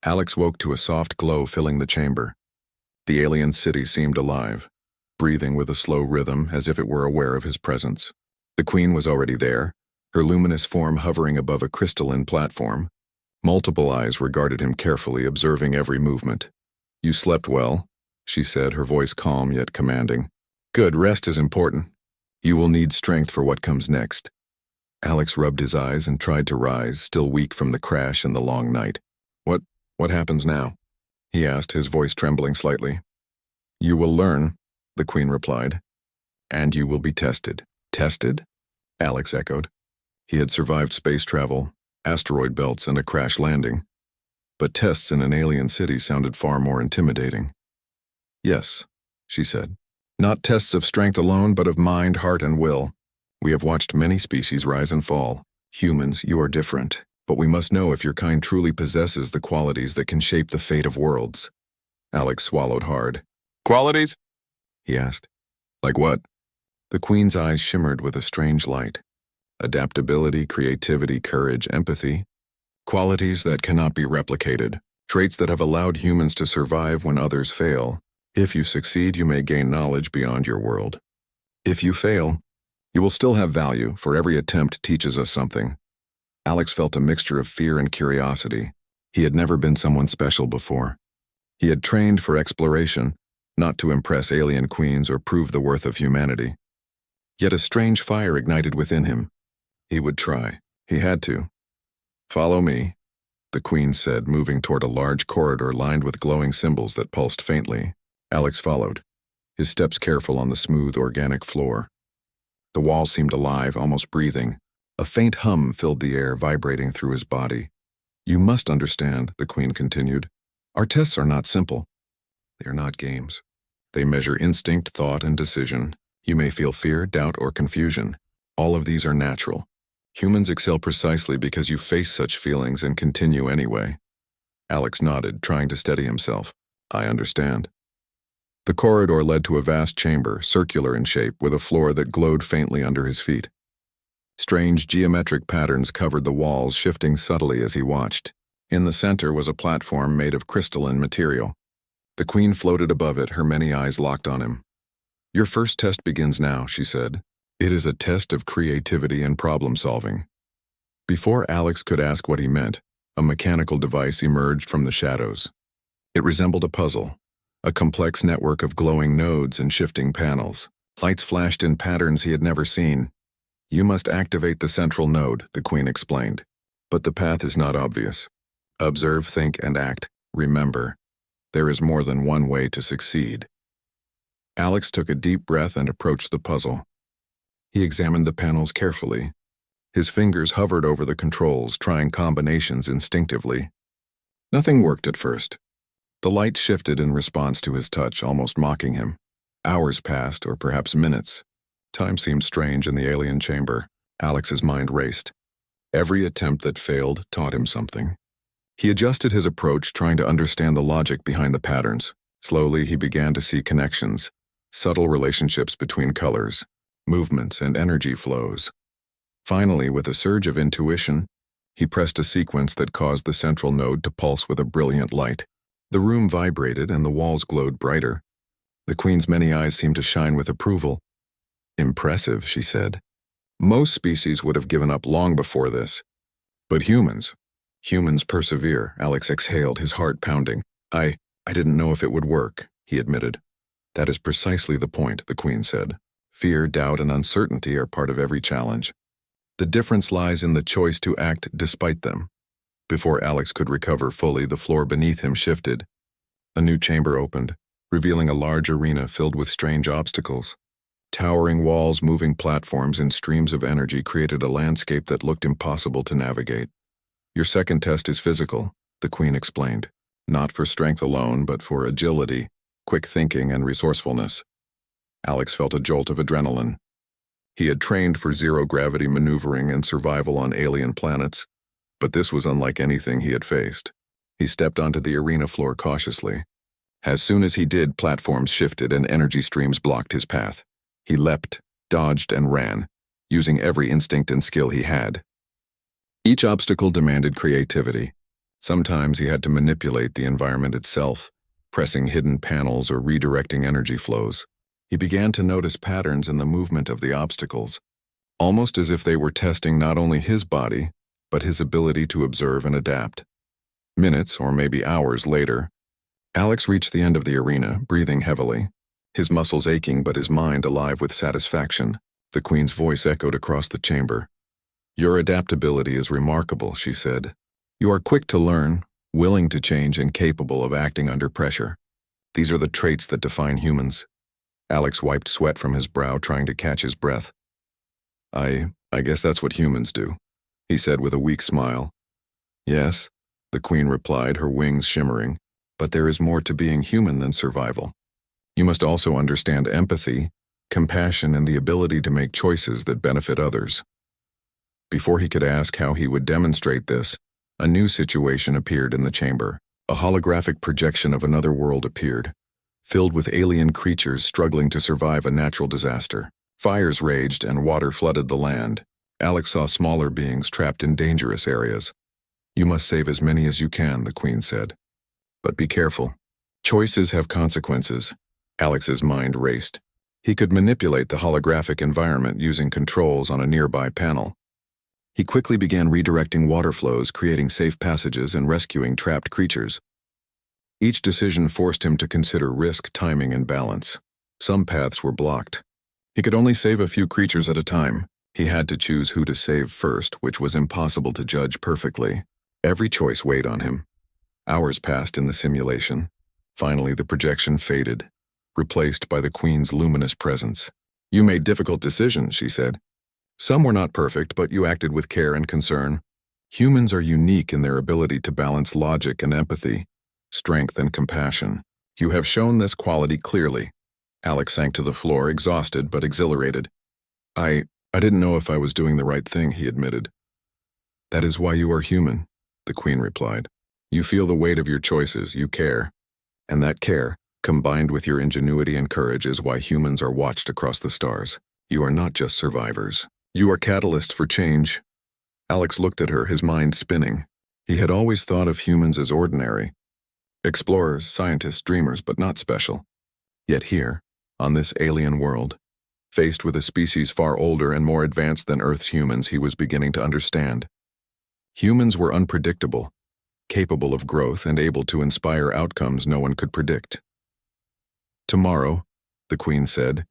Alex woke to a soft glow filling the chamber. The alien city seemed alive, breathing with a slow rhythm as if it were aware of his presence. The Queen was already there, her luminous form hovering above a crystalline platform. Multiple eyes regarded him carefully, observing every movement. "You slept well," she said, her voice calm yet commanding. "Good, rest is important. You will need strength for what comes next." Alex rubbed his eyes and tried to rise, still weak from the crash and the long night. What happens now?" he asked, his voice trembling slightly. "You will learn," the Queen replied. "And you will be tested." "Tested?" Alex echoed. He had survived space travel, asteroid belts, and a crash landing. But tests in an alien city sounded far more intimidating. "Yes," she said. "Not tests of strength alone, but of mind, heart, and will. We have watched many species rise and fall. Humans, you are different, but we must know if your kind truly possesses the qualities that can shape the fate of worlds." Alex swallowed hard. "Qualities?" he asked. "Like what?" The Queen's eyes shimmered with a strange light. Adaptability, creativity, courage, empathy. Qualities that cannot be replicated. Traits that have allowed humans to survive when others fail. If you succeed, you may gain knowledge beyond your world. If you fail, you will still have value, for every attempt teaches us something. Alex felt a mixture of fear and curiosity. He had never been someone special before. He had trained for exploration, not to impress alien queens or prove the worth of humanity. Yet a strange fire ignited within him. He would try. He had to. "Follow me," the Queen said, moving toward a large corridor lined with glowing symbols that pulsed faintly. Alex followed, his steps careful on the smooth, organic floor. The walls seemed alive, almost breathing. A faint hum filled the air, vibrating through his body. "You must understand," the Queen continued. "Our tests are not simple. They are not games. They measure instinct, thought, and decision. You may feel fear, doubt, or confusion. All of these are natural. Humans excel precisely because you face such feelings and continue anyway." Alex nodded, trying to steady himself. "I understand." The corridor led to a vast chamber, circular in shape, with a floor that glowed faintly under his feet. Strange geometric patterns covered the walls, shifting subtly as he watched. In the center was a platform made of crystalline material. The Queen floated above it, her many eyes locked on him. "Your first test begins now," she said. "It is a test of creativity and problem-solving." Before Alex could ask what he meant, a mechanical device emerged from the shadows. It resembled a puzzle, a complex network of glowing nodes and shifting panels. Lights flashed in patterns he had never seen. "You must activate the central node," the Queen explained. "But the path is not obvious. Observe, think, and act. Remember, there is more than one way to succeed." Alex took a deep breath and approached the puzzle. He examined the panels carefully. His fingers hovered over the controls, trying combinations instinctively. Nothing worked at first. The light shifted in response to his touch, almost mocking him. Hours passed, or perhaps minutes. Time seemed strange in the alien chamber. Alex's mind raced. Every attempt that failed taught him something. He adjusted his approach, trying to understand the logic behind the patterns. Slowly, he began to see connections, subtle relationships between colors, movements, and energy flows. Finally, with a surge of intuition, he pressed a sequence that caused the central node to pulse with a brilliant light. The room vibrated and the walls glowed brighter. The Queen's many eyes seemed to shine with approval. "Impressive," she said. "Most species would have given up long before this. But humans persevere." Alex exhaled, his heart pounding. I didn't know if it would work," he admitted. "That is precisely the point," the Queen said. "Fear, doubt, and uncertainty are part of every challenge. The difference lies in the choice to act despite them." Before Alex could recover fully, the floor beneath him shifted. A new chamber opened, revealing a large arena filled with strange obstacles. Towering walls, moving platforms, and streams of energy created a landscape that looked impossible to navigate. "Your second test is physical," the Queen explained. "Not for strength alone, but for agility, quick thinking, and resourcefulness." Alex felt a jolt of adrenaline. He had trained for zero-gravity maneuvering and survival on alien planets, but this was unlike anything he had faced. He stepped onto the arena floor cautiously. As soon as he did, platforms shifted and energy streams blocked his path. He leapt, dodged, and ran, using every instinct and skill he had. Each obstacle demanded creativity. Sometimes he had to manipulate the environment itself, pressing hidden panels or redirecting energy flows. He began to notice patterns in the movement of the obstacles, almost as if they were testing not only his body, but his ability to observe and adapt. Minutes, or maybe hours later, Alex reached the end of the arena, breathing heavily, his muscles aching but his mind alive with satisfaction. The Queen's voice echoed across the chamber. "Your adaptability is remarkable," she said. "You are quick to learn, willing to change, and capable of acting under pressure. These are the traits that define humans." Alex wiped sweat from his brow, trying to catch his breath. I guess that's what humans do," he said with a weak smile. "Yes," the Queen replied, her wings shimmering, "but there is more to being human than survival. You must also understand empathy, compassion, and the ability to make choices that benefit others." Before he could ask how he would demonstrate this, a new situation appeared in the chamber. A holographic projection of another world appeared, filled with alien creatures struggling to survive a natural disaster. Fires raged and water flooded the land. Alex saw smaller beings trapped in dangerous areas. "You must save as many as you can," the Queen said. "But be careful. Choices have consequences." Alex's mind raced. He could manipulate the holographic environment using controls on a nearby panel. He quickly began redirecting water flows, creating safe passages, and rescuing trapped creatures. Each decision forced him to consider risk, timing, and balance. Some paths were blocked. He could only save a few creatures at a time. He had to choose who to save first, which was impossible to judge perfectly. Every choice weighed on him. Hours passed in the simulation. Finally, the projection faded, replaced by the Queen's luminous presence. "You made difficult decisions," she said. "Some were not perfect, but you acted with care and concern. Humans are unique in their ability to balance logic and empathy, strength and compassion. You have shown this quality clearly." Alex sank to the floor, exhausted but exhilarated. I didn't know if I was doing the right thing," he admitted. "That is why you are human," the Queen replied. "You feel the weight of your choices, you care. And that care, combined with your ingenuity and courage, is why humans are watched across the stars. You are not just survivors. You are catalysts for change." Alex looked at her, his mind spinning. He had always thought of humans as ordinary. Explorers, scientists, dreamers, but not special. Yet here, on this alien world, faced with a species far older and more advanced than Earth's humans, he was beginning to understand. Humans were unpredictable, capable of growth, and able to inspire outcomes no one could predict. "Tomorrow," the Queen said,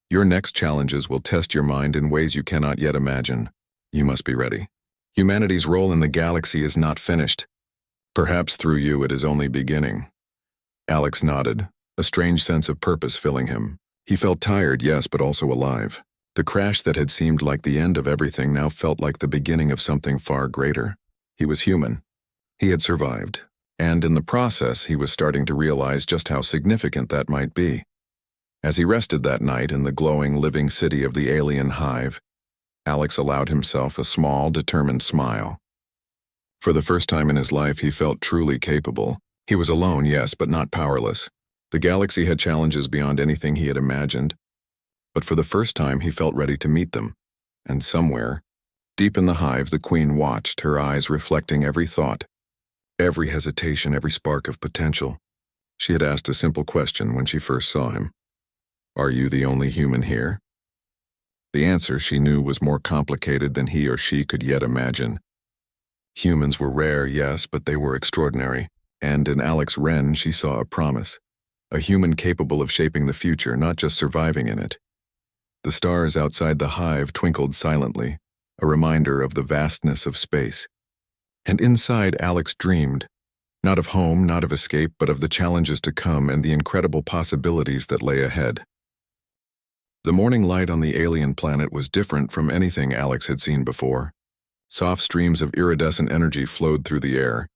"your next challenges will test your mind in ways you cannot yet imagine. You must be ready. Humanity's role in the galaxy is not finished. Perhaps through you it is only beginning." Alex nodded, a strange sense of purpose filling him. He felt tired, yes, but also alive. The crash that had seemed like the end of everything now felt like the beginning of something far greater. He was human. He had survived, and in the process he was starting to realize just how significant that might be. As he rested that night in the glowing living city of the alien hive, Alex allowed himself a small, determined smile. For the first time in his life, he felt truly capable. He was alone, yes, but not powerless. The galaxy had challenges beyond anything he had imagined, but for the first time he felt ready to meet them. And somewhere, deep in the hive, the Queen watched, her eyes reflecting every thought, every hesitation, every spark of potential. She had asked a simple question when she first saw him. "Are you the only human here?" The answer, she knew, was more complicated than he or she could yet imagine. Humans were rare, yes, but they were extraordinary, and in Alex Wren she saw a promise. A human capable of shaping the future, not just surviving in it. The stars outside the hive twinkled silently, a reminder of the vastness of space. And inside, Alex dreamed, not of home, not of escape, but of the challenges to come and the incredible possibilities that lay ahead. The morning light on the alien planet was different from anything Alex had seen before. Soft streams of iridescent energy flowed through the air,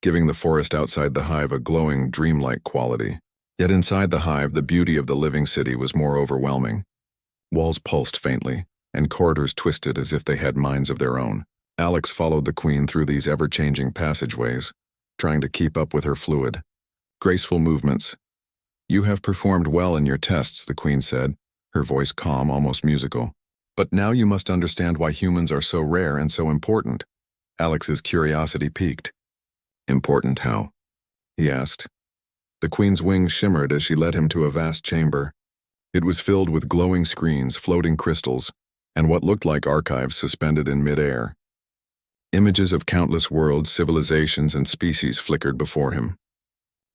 giving the forest outside the hive a glowing, dreamlike quality. Yet inside the hive, the beauty of the living city was more overwhelming. Walls pulsed faintly, and corridors twisted as if they had minds of their own. Alex followed the Queen through these ever-changing passageways, trying to keep up with her fluid, graceful movements. "You have performed well in your tests," the Queen said, her voice calm, almost musical. "But now you must understand why humans are so rare and so important." Alex's curiosity piqued. Important how? He asked. The Queen's wings shimmered as she led him to a vast chamber. It was filled with glowing screens, floating crystals, and what looked like archives suspended in mid-air. Images of countless worlds, civilizations, and species flickered before him.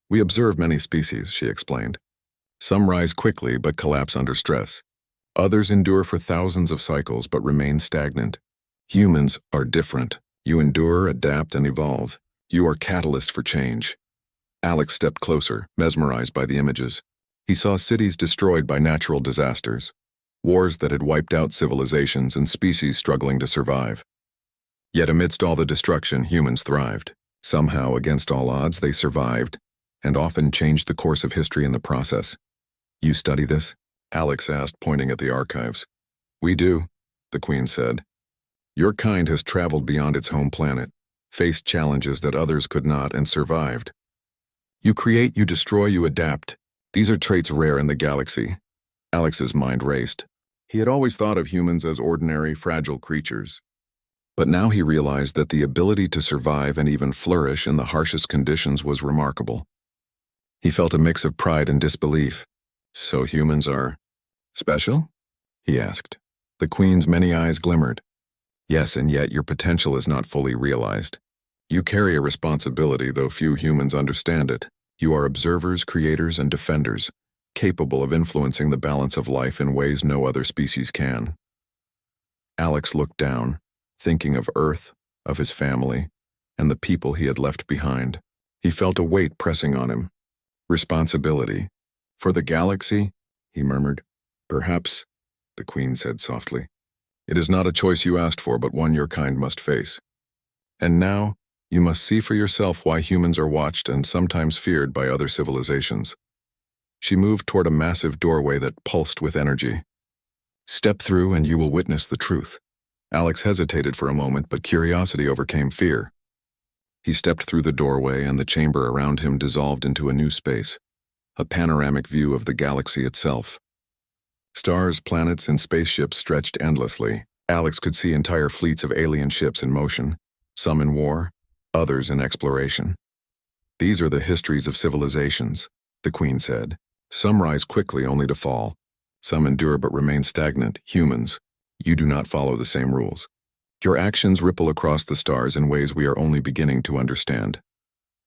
We observe many species, she explained. Some rise quickly but collapse under stress. Others endure for thousands of cycles but remain stagnant. Humans are different. You endure, adapt, and evolve. You are catalyst for change. Alex stepped closer, mesmerized by the images. He saw cities destroyed by natural disasters, wars that had wiped out civilizations and species struggling to survive. Yet amidst all the destruction, humans thrived. Somehow, against all odds, they survived, and often changed the course of history in the process. You study this? Alex asked, pointing at the archives. We do, the Queen said. Your kind has traveled beyond its home planet, faced challenges that others could not, and survived. You create, you destroy, you adapt. These are traits rare in the galaxy. Alex's mind raced. He had always thought of humans as ordinary, fragile creatures. But now he realized that the ability to survive and even flourish in the harshest conditions was remarkable. He felt a mix of pride and disbelief. So humans are special? He asked. The Queen's many eyes glimmered. Yes, and yet your potential is not fully realized. You carry a responsibility, though few humans understand it. You are observers, creators, and defenders, capable of influencing the balance of life in ways no other species can. Alex looked down, thinking of Earth, of his family, and the people he had left behind. He felt a weight pressing on him. Responsibility. For the galaxy? He murmured. Perhaps, the Queen said softly. It is not a choice you asked for, but one your kind must face. And now, you must see for yourself why humans are watched and sometimes feared by other civilizations. She moved toward a massive doorway that pulsed with energy. Step through and you will witness the truth. Alex hesitated for a moment, but curiosity overcame fear. He stepped through the doorway and the chamber around him dissolved into a new space, a panoramic view of the galaxy itself. Stars, planets, and spaceships stretched endlessly. Alex could see entire fleets of alien ships in motion, some in war, others in exploration. These are the histories of civilizations, the Queen said. Some rise quickly only to fall. Some endure but remain stagnant. Humans, you do not follow the same rules. Your actions ripple across the stars in ways we are only beginning to understand.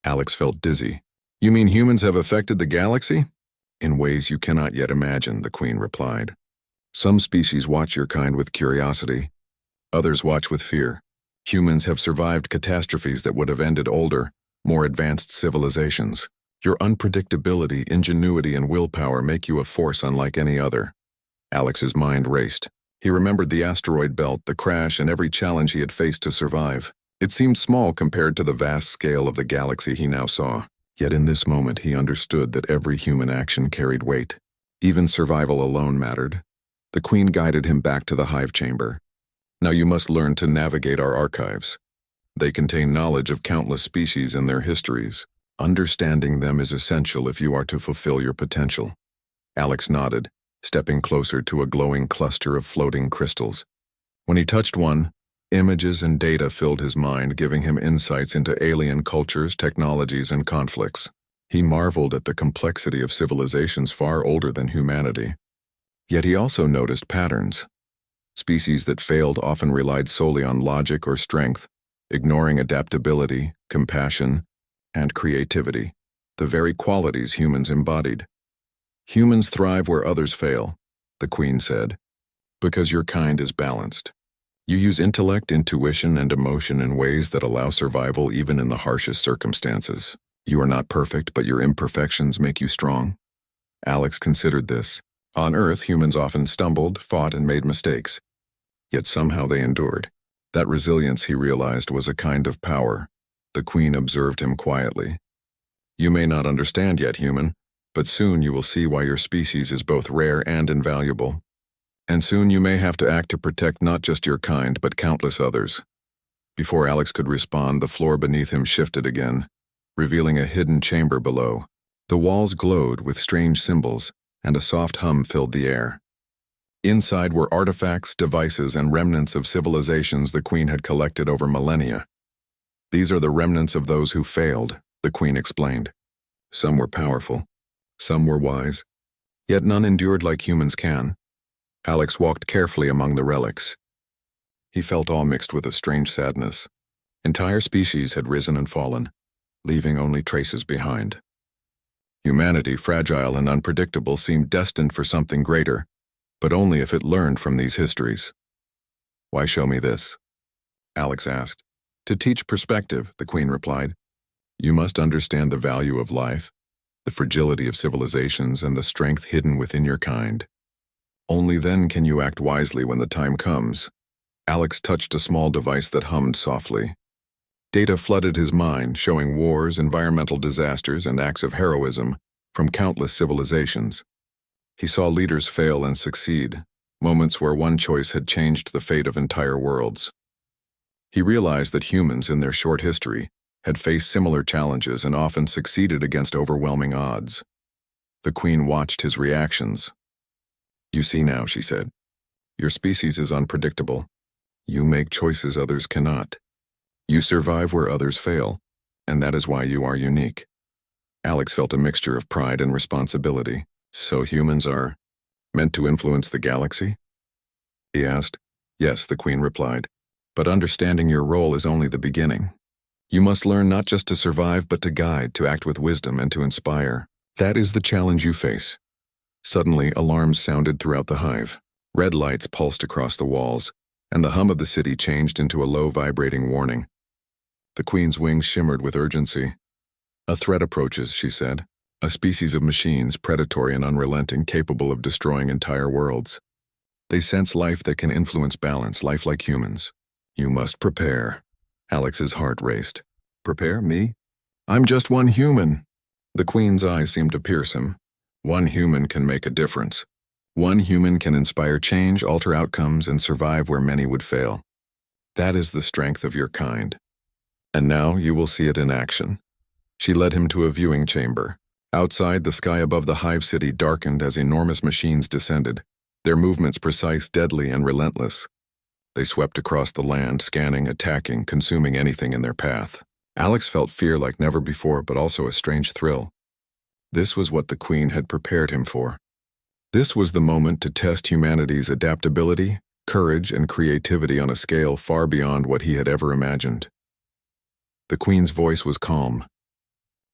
Alex felt dizzy. You mean humans have affected the galaxy? In ways you cannot yet imagine, the Queen replied. Some species watch your kind with curiosity. Others watch with fear. Humans have survived catastrophes that would have ended older, more advanced civilizations. Your unpredictability, ingenuity, and willpower make you a force unlike any other. Alex's mind raced. He remembered the asteroid belt, the crash, and every challenge he had faced to survive. It seemed small compared to the vast scale of the galaxy he now saw. Yet in this moment he understood that every human action carried weight. Even survival alone mattered. The Queen guided him back to the hive chamber. Now you must learn to navigate our archives. They contain knowledge of countless species and their histories. Understanding them is essential if you are to fulfill your potential. Alex nodded, stepping closer to a glowing cluster of floating crystals. When he touched one, images and data filled his mind, giving him insights into alien cultures, technologies, and conflicts. He marveled at the complexity of civilizations far older than humanity. Yet he also noticed patterns. Species that failed often relied solely on logic or strength, ignoring adaptability, compassion, and creativity, the very qualities humans embodied. Humans thrive where others fail, the Queen said, because your kind is balanced. You use intellect, intuition, and emotion in ways that allow survival even in the harshest circumstances. You are not perfect, but your imperfections make you strong. Alex considered this. On Earth, humans often stumbled, fought, and made mistakes. Yet somehow they endured. That resilience, he realized, was a kind of power. The Queen observed him quietly. You may not understand yet, human, but soon you will see why your species is both rare and invaluable. And soon you may have to act to protect not just your kind, but countless others. Before Alex could respond, the floor beneath him shifted again, revealing a hidden chamber below. The walls glowed with strange symbols, and a soft hum filled the air. Inside were artifacts, devices, and remnants of civilizations the Queen had collected over millennia. These are the remnants of those who failed, the Queen explained. Some were powerful, some were wise, yet none endured like humans can. Alex walked carefully among the relics. He felt all mixed with a strange sadness. Entire species had risen and fallen, leaving only traces behind. Humanity, fragile and unpredictable, seemed destined for something greater, but only if it learned from these histories. "Why show me this?" Alex asked. "To teach perspective," the Queen replied. "You must understand the value of life, the fragility of civilizations, and the strength hidden within your kind. Only then can you act wisely when the time comes." Alex touched a small device that hummed softly. Data flooded his mind, showing wars, environmental disasters, and acts of heroism from countless civilizations. He saw leaders fail and succeed, moments where one choice had changed the fate of entire worlds. He realized that humans, in their short history, had faced similar challenges and often succeeded against overwhelming odds. The Queen watched his reactions. "You see now," she said. "Your species is unpredictable. You make choices others cannot. You survive where others fail, and that is why you are unique." Alex felt a mixture of pride and responsibility. "So humans are meant to influence the galaxy?" he asked. "Yes," the Queen replied, "but understanding your role is only the beginning. You must learn not just to survive, but to guide, to act with wisdom, and to inspire. That is the challenge you face." Suddenly, alarms sounded throughout the hive. Red lights pulsed across the walls, and the hum of the city changed into a low, vibrating warning. The Queen's wings shimmered with urgency. "A threat approaches," she said. "A species of machines, predatory and unrelenting, capable of destroying entire worlds. They sense life that can influence balance, life like humans. You must prepare." Alex's heart raced. "Prepare? Me? I'm just one human." The Queen's eyes seemed to pierce him. "One human can make a difference. One human can inspire change, alter outcomes, and survive where many would fail. That is the strength of your kind. And now you will see it in action." She led him to a viewing chamber. Outside, the sky above the hive city darkened as enormous machines descended, their movements precise, deadly, and relentless. They swept across the land, scanning, attacking, consuming anything in their path. Alex felt fear like never before, but also a strange thrill. This was what the Queen had prepared him for. This was the moment to test humanity's adaptability, courage, and creativity on a scale far beyond what he had ever imagined. The Queen's voice was calm.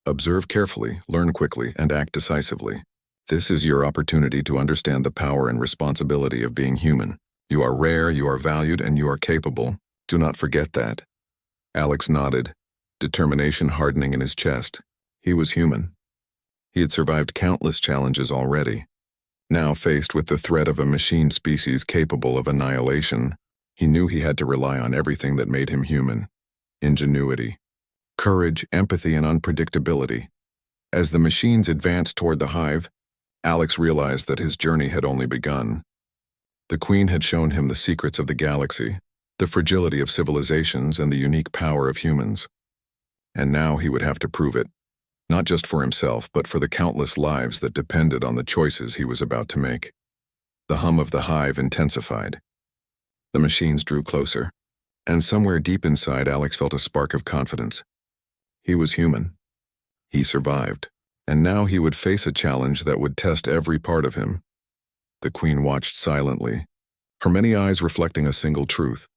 "Observe carefully, learn quickly, and act decisively. This is your opportunity to understand the power and responsibility of being human. You are rare, you are valued, and you are capable. Do not forget that." Alex nodded, determination hardening in his chest. He was human. He had survived countless challenges already. Now, faced with the threat of a machine species capable of annihilation, he knew he had to rely on everything that made him human: ingenuity, courage, empathy, and unpredictability. As the machines advanced toward the hive, Alex realized that his journey had only begun. The Queen had shown him the secrets of the galaxy, the fragility of civilizations, and the unique power of humans. And now he would have to prove it, not just for himself, but for the countless lives that depended on the choices he was about to make. The hum of the hive intensified. The machines drew closer, and somewhere deep inside, Alex felt a spark of confidence. He was human. He survived, and now he would face a challenge that would test every part of him. The Queen watched silently, her many eyes reflecting a single truth.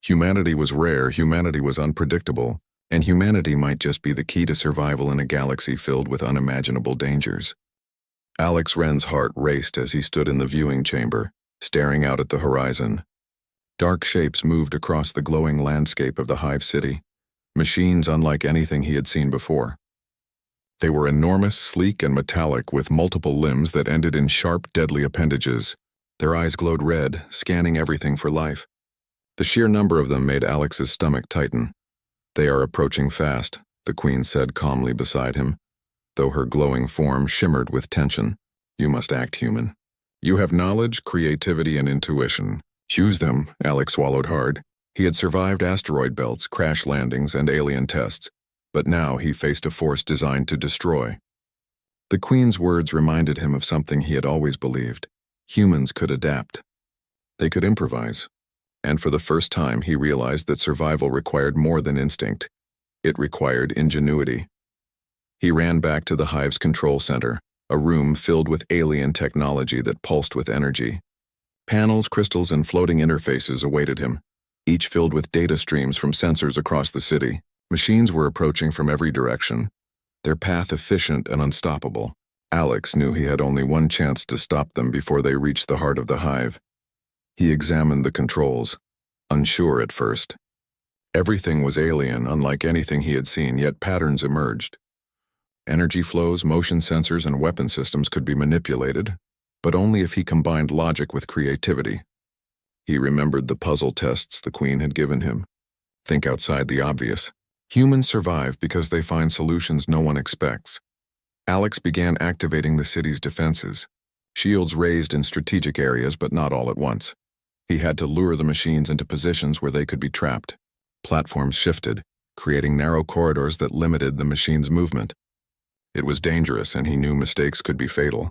Humanity was rare, humanity was unpredictable, and humanity might just be the key to survival in a galaxy filled with unimaginable dangers. Alex Wren's heart raced as he stood in the viewing chamber, staring out at the horizon. Dark shapes moved across the glowing landscape of the hive city, machines unlike anything he had seen before. They were enormous, sleek, and metallic, with multiple limbs that ended in sharp, deadly appendages. Their eyes glowed red, scanning everything for life. The sheer number of them made Alex's stomach tighten. "They are approaching fast," the Queen said calmly beside him, though her glowing form shimmered with tension. "You must act human. You have knowledge, creativity, and intuition. Use them." Alex swallowed hard. He had survived asteroid belts, crash landings, and alien tests, but now he faced a force designed to destroy. The Queen's words reminded him of something he had always believed. Humans could adapt. They could improvise. And for the first time, he realized that survival required more than instinct. It required ingenuity. He ran back to the hive's control center, a room filled with alien technology that pulsed with energy. Panels, crystals, and floating interfaces awaited him, each filled with data streams from sensors across the city. Machines were approaching from every direction, their path efficient and unstoppable. Alex knew he had only one chance to stop them before they reached the heart of the hive. He examined the controls, unsure at first. Everything was alien, unlike anything he had seen, yet patterns emerged. Energy flows, motion sensors, and weapon systems could be manipulated, but only if he combined logic with creativity. He remembered the puzzle tests the Queen had given him. Think outside the obvious. Humans survive because they find solutions no one expects. Alex began activating the city's defenses. Shields raised in strategic areas, but not all at once. He had to lure the machines into positions where they could be trapped. Platforms shifted, creating narrow corridors that limited the machine's movement. It was dangerous, and he knew mistakes could be fatal.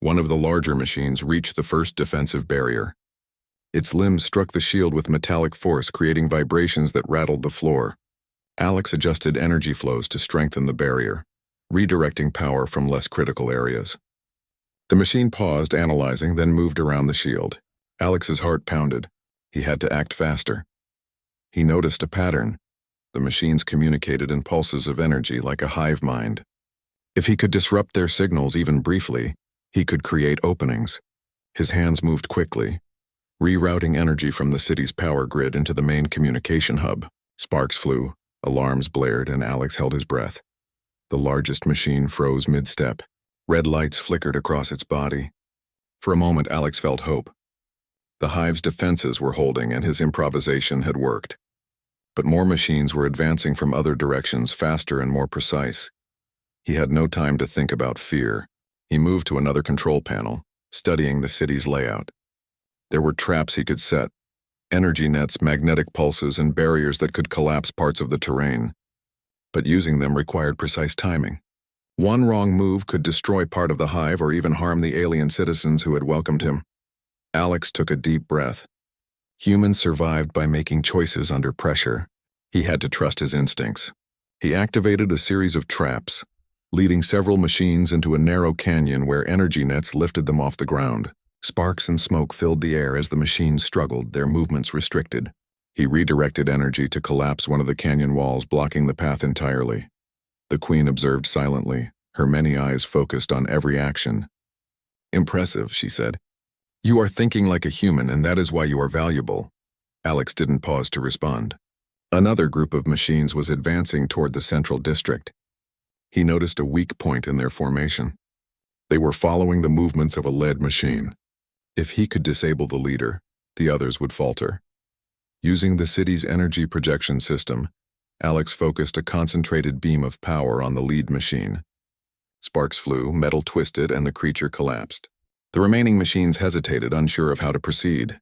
One of the larger machines reached the first defensive barrier. Its limbs struck the shield with metallic force, creating vibrations that rattled the floor. Alex adjusted energy flows to strengthen the barrier, redirecting power from less critical areas. The machine paused, analyzing, then moved around the shield. Alex's heart pounded. He had to act faster. He noticed a pattern. The machines communicated in pulses of energy like a hive mind. If he could disrupt their signals even briefly, he could create openings. His hands moved quickly, rerouting energy from the city's power grid into the main communication hub. Sparks flew, alarms blared, and Alex held his breath. The largest machine froze mid-step. Red lights flickered across its body. For a moment, Alex felt hope. The hive's defenses were holding, and his improvisation had worked. But more machines were advancing from other directions, faster and more precise. He had no time to think about fear. He moved to another control panel, studying the city's layout. There were traps he could set, energy nets, magnetic pulses, and barriers that could collapse parts of the terrain. But using them required precise timing. One wrong move could destroy part of the hive or even harm the alien citizens who had welcomed him. Alex took a deep breath. Humans survived by making choices under pressure. He had to trust his instincts. He activated a series of traps, leading several machines into a narrow canyon where energy nets lifted them off the ground. Sparks and smoke filled the air as the machines struggled, their movements restricted. He redirected energy to collapse one of the canyon walls, blocking the path entirely. The Queen observed silently, her many eyes focused on every action. "Impressive," she said. "You are thinking like a human, and that is why you are valuable." Alex didn't pause to respond. Another group of machines was advancing toward the central district. He noticed a weak point in their formation. They were following the movements of a lead machine. If he could disable the leader, the others would falter. Using the city's energy projection system, Alex focused a concentrated beam of power on the lead machine. Sparks flew, metal twisted, and the creature collapsed. The remaining machines hesitated, unsure of how to proceed.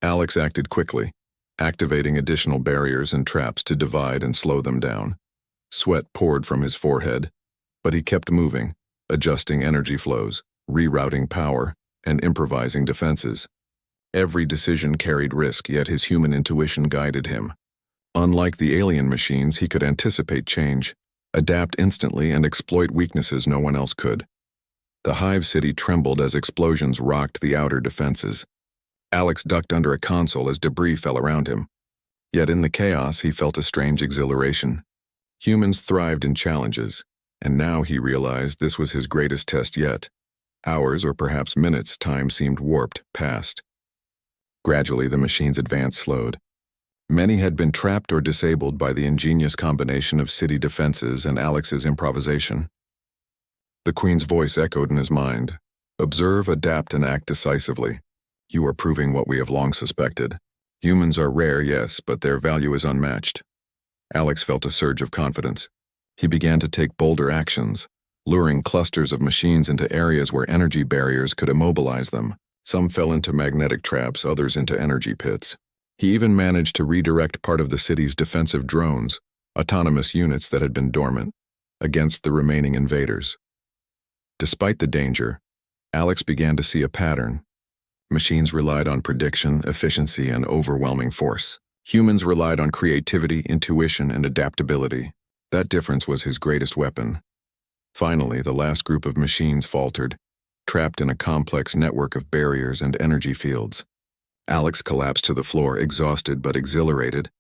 Alex acted quickly, activating additional barriers and traps to divide and slow them down. Sweat poured from his forehead, but he kept moving, adjusting energy flows, rerouting power, and improvising defenses. Every decision carried risk, yet his human intuition guided him. Unlike the alien machines, he could anticipate change, adapt instantly, and exploit weaknesses no one else could. The hive city trembled as explosions rocked the outer defenses. Alex ducked under a console as debris fell around him. Yet in the chaos, he felt a strange exhilaration. Humans thrived in challenges, and now he realized this was his greatest test yet. Hours or perhaps minutes, time seemed warped, past. Gradually, the machine's advance slowed. Many had been trapped or disabled by the ingenious combination of city defenses and Alex's improvisation. The Queen's voice echoed in his mind. "Observe, adapt, and act decisively. You are proving what we have long suspected. Humans are rare, yes, but their value is unmatched." Alex felt a surge of confidence. He began to take bolder actions, luring clusters of machines into areas where energy barriers could immobilize them. Some fell into magnetic traps, others into energy pits. He even managed to redirect part of the city's defensive drones, autonomous units that had been dormant, against the remaining invaders. Despite the danger, Alex began to see a pattern. Machines relied on prediction, efficiency, and overwhelming force. Humans relied on creativity, intuition, and adaptability. That difference was his greatest weapon. Finally, the last group of machines faltered, trapped in a complex network of barriers and energy fields. Alex collapsed to the floor, exhausted but exhilarated.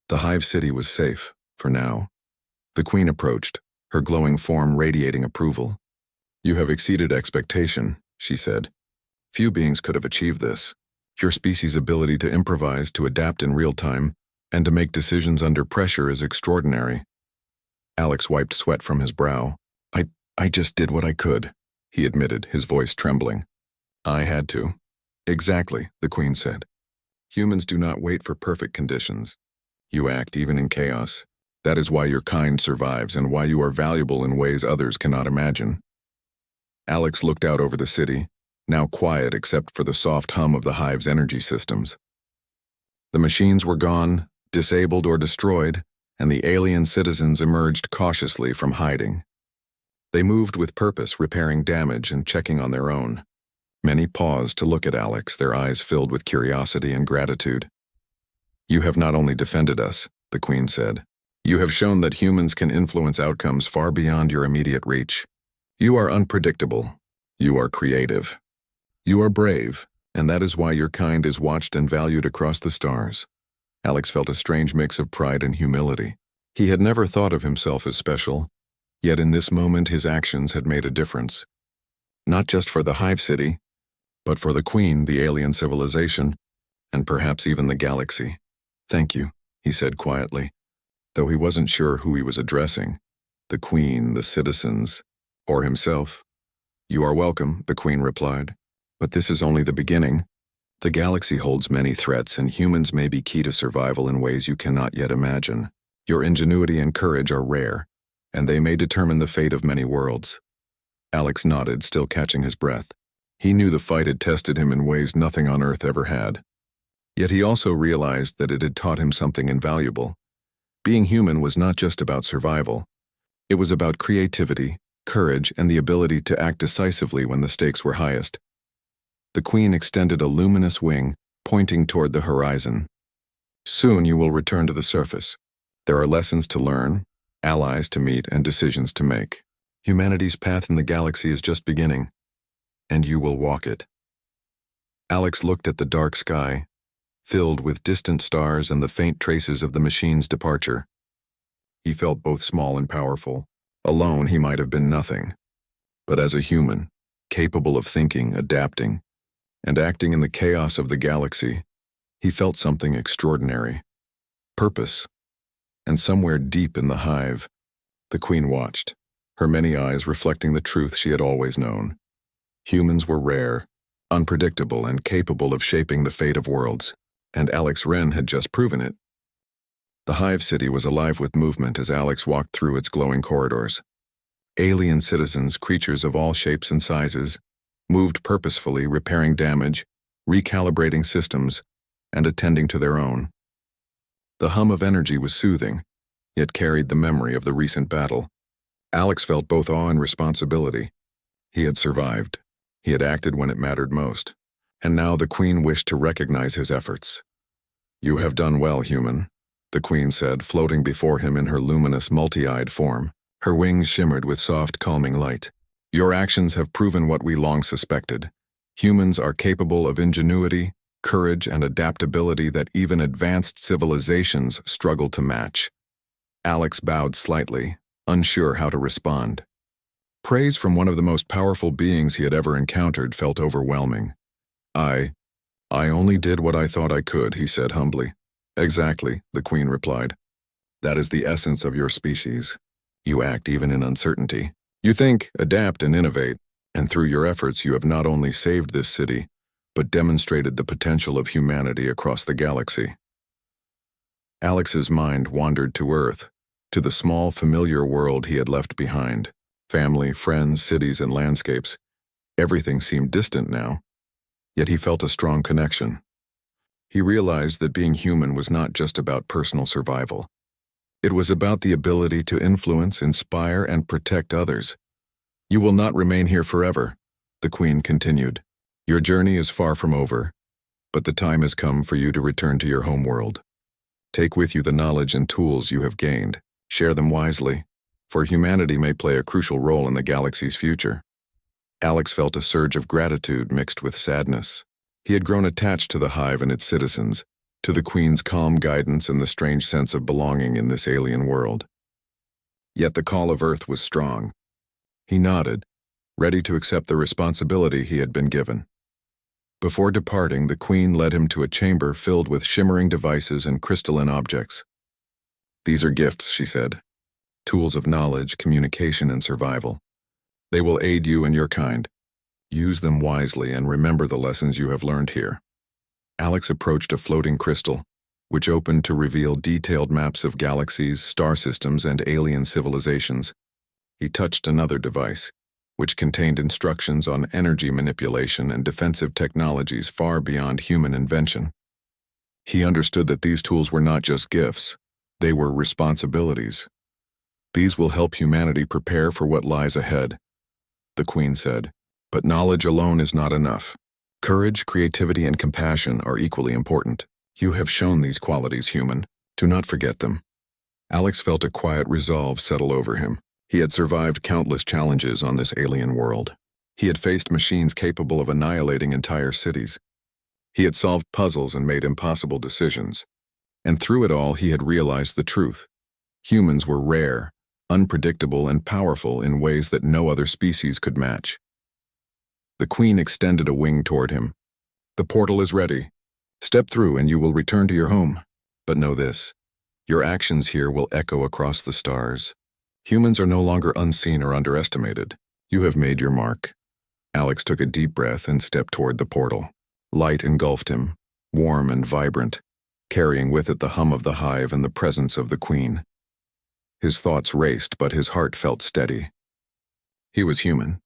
The Hive City was safe, for now. The Queen approached, her glowing form radiating approval. "You have exceeded expectation," she said. "Few beings could have achieved this. Your species' ability to improvise, to adapt in real time, and to make decisions under pressure is extraordinary." Alex wiped sweat from his brow. I just did what I could," he admitted, his voice trembling. "I had to." "Exactly," the Queen said. "Humans do not wait for perfect conditions. You act even in chaos. That is why your kind survives and why you are valuable in ways others cannot imagine." Alex looked out over the city, now quiet except for the soft hum of the Hive's energy systems. The machines were gone, disabled or destroyed, and the alien citizens emerged cautiously from hiding. They moved with purpose, repairing damage and checking on their own. Many paused to look at Alex, their eyes filled with curiosity and gratitude. "You have not only defended us," the Queen said. "You have shown that humans can influence outcomes far beyond your immediate reach. You are unpredictable. You are creative. You are brave, and that is why your kind is watched and valued across the stars." Alex felt a strange mix of pride and humility. He had never thought of himself as special, yet in this moment his actions had made a difference. Not just for the Hive City, but for the Queen, the alien civilization, and perhaps even the galaxy. "Thank you," he said quietly, though he wasn't sure who he was addressing. The Queen, the citizens, or himself. "You are welcome," the Queen replied. "But this is only the beginning. The galaxy holds many threats, and humans may be key to survival in ways you cannot yet imagine. Your ingenuity and courage are rare, and they may determine the fate of many worlds." Alex nodded, still catching his breath. He knew the fight had tested him in ways nothing on Earth ever had. Yet he also realized that it had taught him something invaluable. Being human was not just about survival. It was about creativity, courage, and the ability to act decisively when the stakes were highest. The Queen extended a luminous wing, pointing toward the horizon. "Soon you will return to the surface. There are lessons to learn, allies to meet, and decisions to make. Humanity's path in the galaxy is just beginning, and you will walk it." Alex looked at the dark sky, filled with distant stars and the faint traces of the machine's departure. He felt both small and powerful. Alone, he might have been nothing. But as a human, capable of thinking, adapting, and acting in the chaos of the galaxy, he felt something extraordinary. Purpose. And somewhere deep in the Hive, the Queen watched, her many eyes reflecting the truth she had always known. Humans were rare, unpredictable, and capable of shaping the fate of worlds, and Alex Wren had just proven it. The Hive City was alive with movement as Alex walked through its glowing corridors. Alien citizens, creatures of all shapes and sizes, moved purposefully, repairing damage, recalibrating systems, and attending to their own. The hum of energy was soothing, yet carried the memory of the recent battle. Alex felt both awe and responsibility. He had survived. He had acted when it mattered most. And now the Queen wished to recognize his efforts. "You have done well, human," the Queen said, floating before him in her luminous, multi-eyed form. Her wings shimmered with soft, calming light. "Your actions have proven what we long suspected. Humans are capable of ingenuity, courage, and adaptability that even advanced civilizations struggle to match." Alex bowed slightly, unsure how to respond. Praise from one of the most powerful beings he had ever encountered felt overwhelming. I only did what I thought I could," he said humbly. "Exactly," the Queen replied. "That is the essence of your species. You act even in uncertainty. You think, adapt, and innovate, and through your efforts you have not only saved this city, but demonstrated the potential of humanity across the galaxy." Alex's mind wandered to Earth, to the small, familiar world he had left behind. Family, friends, cities, and landscapes. Everything seemed distant now, yet he felt a strong connection. He realized that being human was not just about personal survival. It was about the ability to influence, inspire, and protect others. "You will not remain here forever," the Queen continued. "Your journey is far from over, but the time has come for you to return to your homeworld. Take with you the knowledge and tools you have gained. Share them wisely, for humanity may play a crucial role in the galaxy's future. Alex felt a surge of gratitude mixed with sadness. He had grown attached to the hive and its citizens, to the Queen's calm guidance and the strange sense of belonging in this alien world. Yet the call of Earth was strong. He nodded, ready to accept the responsibility he had been given. Before departing, the Queen led him to a chamber filled with shimmering devices and crystalline objects. "These are gifts," she said. "Tools of knowledge, communication, and survival. They will aid you and your kind. Use them wisely and remember the lessons you have learned here." Alex approached a floating crystal, which opened to reveal detailed maps of galaxies, star systems, and alien civilizations. He touched another device, which contained instructions on energy manipulation and defensive technologies far beyond human invention. He understood that these tools were not just gifts, they were responsibilities. "These will help humanity prepare for what lies ahead," the Queen said. "But knowledge alone is not enough. Courage, creativity, and compassion are equally important. You have shown these qualities, human. Do not forget them." Alex felt a quiet resolve settle over him. He had survived countless challenges on this alien world. He had faced machines capable of annihilating entire cities. He had solved puzzles and made impossible decisions. And through it all, he had realized the truth. Humans were rare, unpredictable, and powerful in ways that no other species could match. The Queen extended a wing toward him. "The portal is ready. Step through and you will return to your home. But know this, your actions here will echo across the stars. Humans are no longer unseen or underestimated. You have made your mark." Alex took a deep breath and stepped toward the portal. Light engulfed him, warm and vibrant, carrying with it the hum of the hive and the presence of the Queen. His thoughts raced, but his heart felt steady. He was human.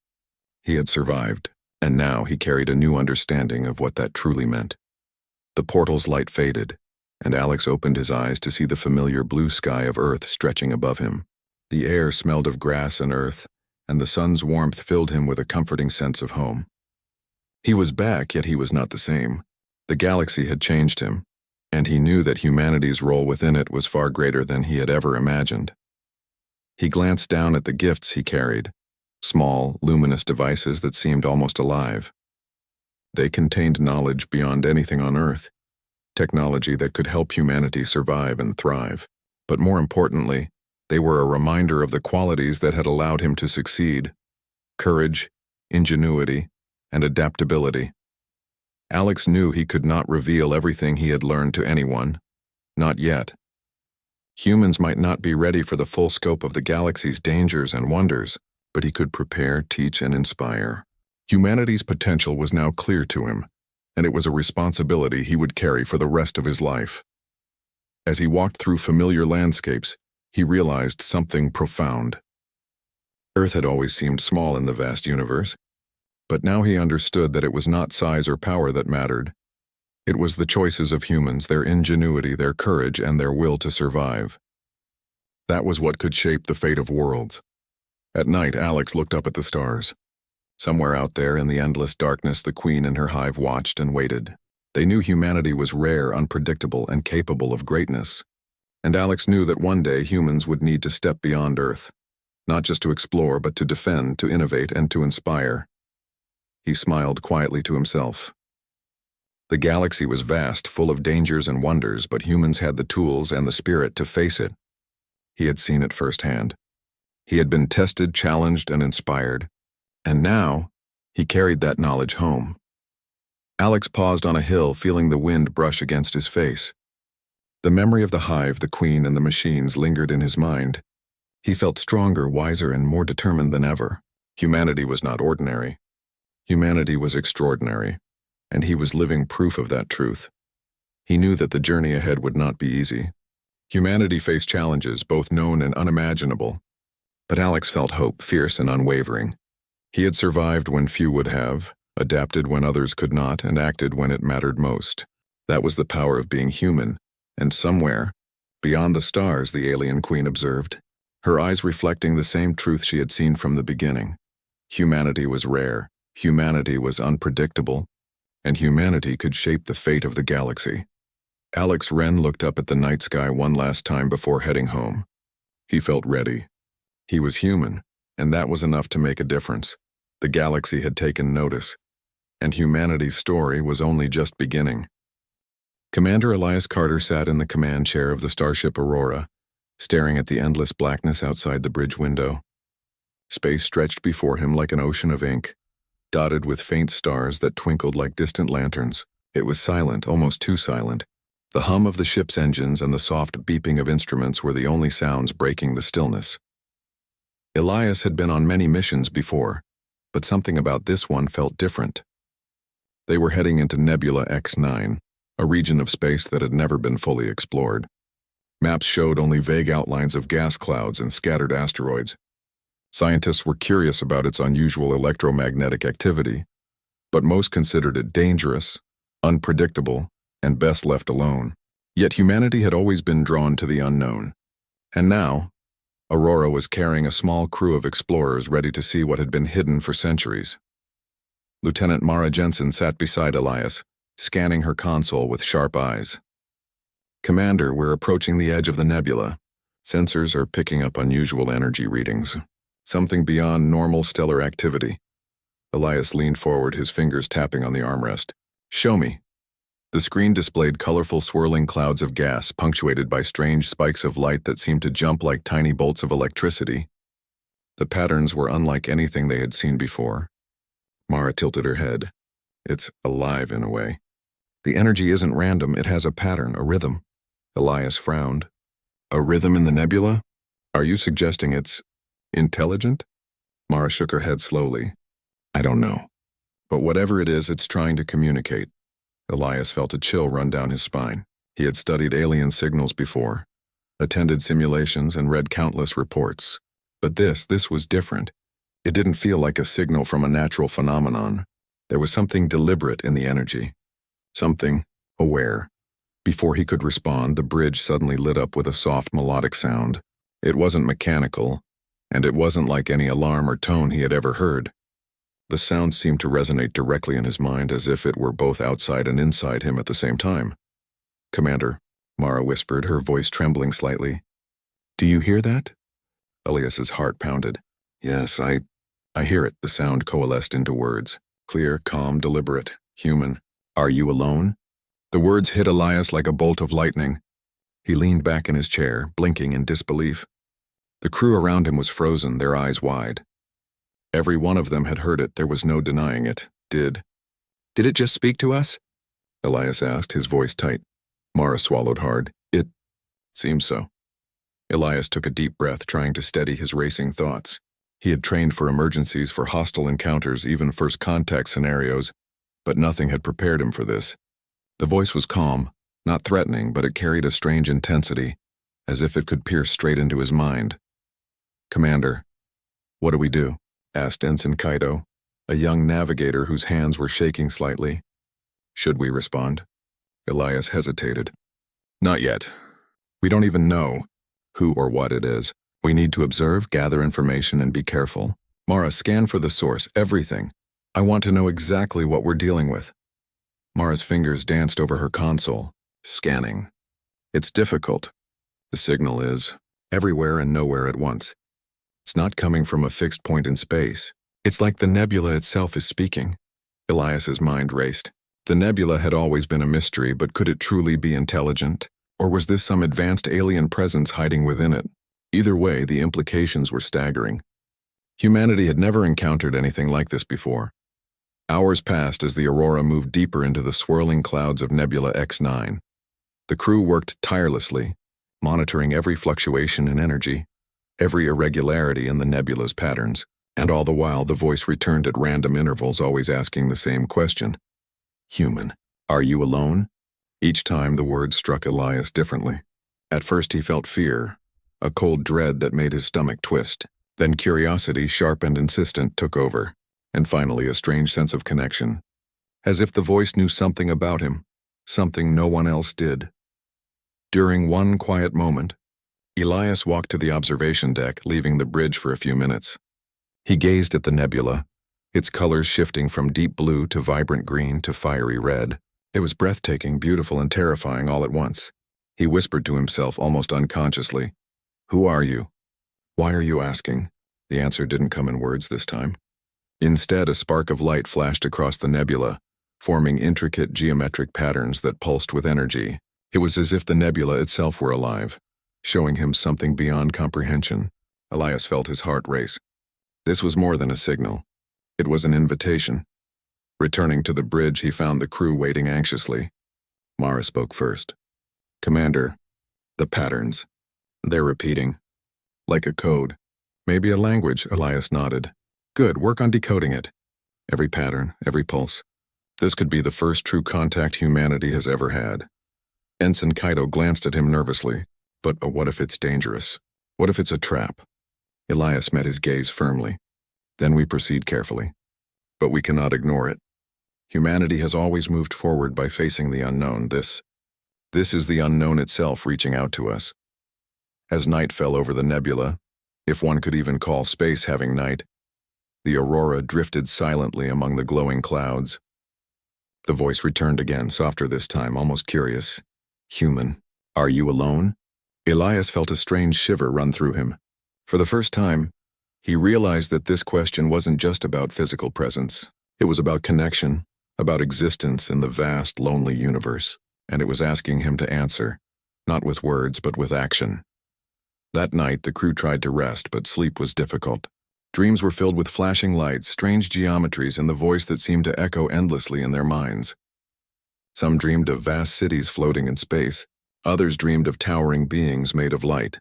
He had survived, and now he carried a new understanding of what that truly meant. The portal's light faded, and Alex opened his eyes to see the familiar blue sky of Earth stretching above him. The air smelled of grass and earth, and the sun's warmth filled him with a comforting sense of home. He was back, yet he was not the same. The galaxy had changed him, and he knew that humanity's role within it was far greater than he had ever imagined. He glanced down at the gifts he carried, small, luminous devices that seemed almost alive. They contained knowledge beyond anything on Earth, technology that could help humanity survive and thrive. But more importantly, they were a reminder of the qualities that had allowed him to succeed: courage, ingenuity, and adaptability. Alex knew he could not reveal everything he had learned to anyone, not yet. Humans might not be ready for the full scope of the galaxy's dangers and wonders, but he could prepare, teach, and inspire. Humanity's potential was now clear to him, and it was a responsibility he would carry for the rest of his life. As he walked through familiar landscapes, he realized something profound. Earth had always seemed small in the vast universe, but now he understood that it was not size or power that mattered. It was the choices of humans, their ingenuity, their courage, and their will to survive. That was what could shape the fate of worlds. At night, Alex looked up at the stars. Somewhere out there in the endless darkness, the Queen and her hive watched and waited. They knew humanity was rare, unpredictable, and capable of greatness. And Alex knew that one day humans would need to step beyond Earth, not just to explore, but to defend, to innovate, and to inspire. He smiled quietly to himself. The galaxy was vast, full of dangers and wonders, but humans had the tools and the spirit to face it. He had seen it firsthand. He had been tested, challenged, and inspired. And now, he carried that knowledge home. Alex paused on a hill, feeling the wind brush against his face. The memory of the hive, the Queen, and the machines lingered in his mind. He felt stronger, wiser, and more determined than ever. Humanity was not ordinary. Humanity was extraordinary, and he was living proof of that truth. He knew that the journey ahead would not be easy. Humanity faced challenges, both known and unimaginable. But Alex felt hope, fierce and unwavering. He had survived when few would have, adapted when others could not, and acted when it mattered most. That was the power of being human, and somewhere, beyond the stars, the alien Queen observed, her eyes reflecting the same truth she had seen from the beginning. Humanity was rare, humanity was unpredictable, and humanity could shape the fate of the galaxy. Alex Wren looked up at the night sky one last time before heading home. He felt ready. He was human, and that was enough to make a difference. The galaxy had taken notice, and humanity's story was only just beginning. Commander Elias Carter sat in the command chair of the starship Aurora, staring at the endless blackness outside the bridge window. Space stretched before him like an ocean of ink, dotted with faint stars that twinkled like distant lanterns. It was silent, almost too silent. The hum of the ship's engines and the soft beeping of instruments were the only sounds breaking the stillness. Elias had been on many missions before, but something about this one felt different. They were heading into Nebula X9, a region of space that had never been fully explored. Maps showed only vague outlines of gas clouds and scattered asteroids. Scientists were curious about its unusual electromagnetic activity, but most considered it dangerous, unpredictable, and best left alone. Yet humanity had always been drawn to the unknown. And now, Aurora was carrying a small crew of explorers ready to see what had been hidden for centuries. Lieutenant Mara Jensen sat beside Elias, scanning her console with sharp eyes. "Commander, we're approaching the edge of the nebula. Sensors are picking up unusual energy readings. Something beyond normal stellar activity." Elias leaned forward, his fingers tapping on the armrest. "Show me." The screen displayed colorful swirling clouds of gas, punctuated by strange spikes of light that seemed to jump like tiny bolts of electricity. The patterns were unlike anything they had seen before. Mara tilted her head. "It's alive in a way. The energy isn't random, it has a pattern, a rhythm." Elias frowned. "A rhythm in the nebula? Are you suggesting it's intelligent?" Mara shook her head slowly. "I don't know. But whatever it is, it's trying to communicate." Elias felt a chill run down his spine. He had studied alien signals before, attended simulations, and read countless reports. But this was different. It didn't feel like a signal from a natural phenomenon. There was something deliberate in the energy. Something aware. Before he could respond, the bridge suddenly lit up with a soft melodic sound. It wasn't mechanical, and it wasn't like any alarm or tone he had ever heard. The sound seemed to resonate directly in his mind, as if it were both outside and inside him at the same time. "Commander," Mara whispered, her voice trembling slightly. "Do you hear that?" Elias's heart pounded. "Yes, I hear it." The sound coalesced into words. Clear, calm, deliberate, human. "Are you alone?" The words hit Elias like a bolt of lightning. He leaned back in his chair, blinking in disbelief. The crew around him was frozen, their eyes wide. Every one of them had heard it, there was no denying it. Did it just speak to us?" Elias asked, his voice tight. Mara swallowed hard. "It seems so." Elias took a deep breath, trying to steady his racing thoughts. He had trained for emergencies, for hostile encounters, even first contact scenarios, but nothing had prepared him for this. The voice was calm, not threatening, but it carried a strange intensity, as if it could pierce straight into his mind. "Commander, what do we do?" asked Ensign Kaito, a young navigator whose hands were shaking slightly. "Should we respond?" Elias hesitated. "Not yet. We don't even know who or what it is. We need to observe, gather information, and be careful. Mara, scan for the source, everything. I want to know exactly what we're dealing with." Mara's fingers danced over her console, scanning. "It's difficult. The signal is everywhere and nowhere at once. It's not coming from a fixed point in space. It's like the nebula itself is speaking." Elias's mind raced. The nebula had always been a mystery, but could it truly be intelligent? Or was this some advanced alien presence hiding within it? Either way, the implications were staggering. Humanity had never encountered anything like this before. Hours passed as the Aurora moved deeper into the swirling clouds of Nebula X9. The crew worked tirelessly, monitoring every fluctuation in energy, every irregularity in the nebula's patterns, and all the while the voice returned at random intervals, always asking the same question. "Human, are you alone?" Each time the words struck Elias differently. At first he felt fear, a cold dread that made his stomach twist. Then curiosity, sharp and insistent, took over, and finally a strange sense of connection, as if the voice knew something about him, something no one else did. During one quiet moment, Elias walked to the observation deck, leaving the bridge for a few minutes. He gazed at the nebula, its colors shifting from deep blue to vibrant green to fiery red. It was breathtaking, beautiful, and terrifying all at once. He whispered to himself almost unconsciously, "Who are you? Why are you asking?" The answer didn't come in words this time. Instead, a spark of light flashed across the nebula, forming intricate geometric patterns that pulsed with energy. It was as if the nebula itself were alive, showing him something beyond comprehension. Elias felt his heart race. This was more than a signal. It was an invitation. Returning to the bridge, he found the crew waiting anxiously. Mara spoke first. "Commander, the patterns. They're repeating. Like a code. Maybe a language," Elias nodded. "Good, work on decoding it. Every pattern, every pulse. This could be the first true contact humanity has ever had." Ensign Kaito glanced at him nervously. "But what if it's dangerous? What if it's a trap?" Elias met his gaze firmly. "Then we proceed carefully. But we cannot ignore it. Humanity has always moved forward by facing the unknown. This is the unknown itself reaching out to us." As night fell over the nebula, if one could even call space having night, the aurora drifted silently among the glowing clouds. The voice returned again, softer this time, almost curious. "Human, are you alone?" Elias felt a strange shiver run through him. For the first time, he realized that this question wasn't just about physical presence. It was about connection, about existence in the vast, lonely universe, and it was asking him to answer, not with words but with action. That night, the crew tried to rest, but sleep was difficult. Dreams were filled with flashing lights, strange geometries, and the voice that seemed to echo endlessly in their minds. Some dreamed of vast cities floating in space. Others dreamed of towering beings made of light.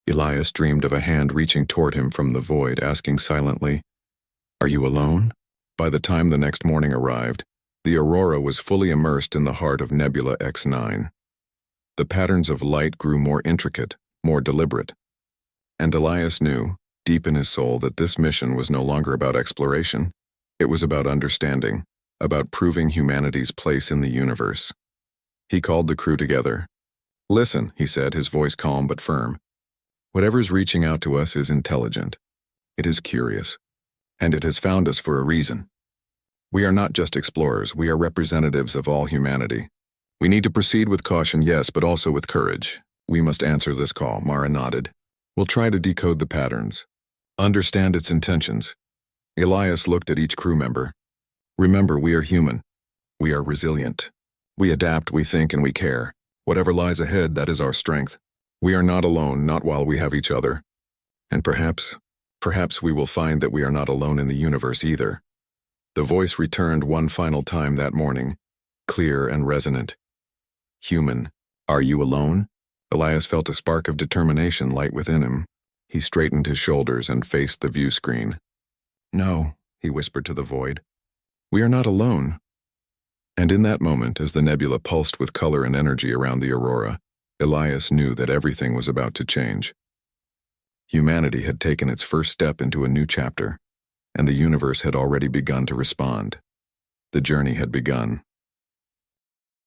Elias dreamed of a hand reaching toward him from the void, asking silently, "Are you alone?" By the time the next morning arrived, the aurora was fully immersed in the heart of Nebula X9. The patterns of light grew more intricate, more deliberate. And Elias knew, deep in his soul, that this mission was no longer about exploration. It was about understanding, about proving humanity's place in the universe. He called the crew together. "Listen," he said, his voice calm but firm. "Whatever's reaching out to us is intelligent. It is curious. And it has found us for a reason. We are not just explorers, we are representatives of all humanity. We need to proceed with caution, yes, but also with courage. We must answer this call." Mara nodded. "We'll try to decode the patterns. Understand its intentions." Elias looked at each crew member. "Remember, we are human. We are resilient. We adapt, we think, and we care. Whatever lies ahead, that is our strength. We are not alone, not while we have each other. And perhaps we will find that we are not alone in the universe either." The voice returned one final time that morning, clear and resonant. "Human, are you alone?" Elias felt a spark of determination light within him. He straightened his shoulders and faced the view screen. "No," he whispered to the void. "We are not alone." And in that moment, as the nebula pulsed with color and energy around the aurora, Elias knew that everything was about to change. Humanity had taken its first step into a new chapter, and the universe had already begun to respond. The journey had begun.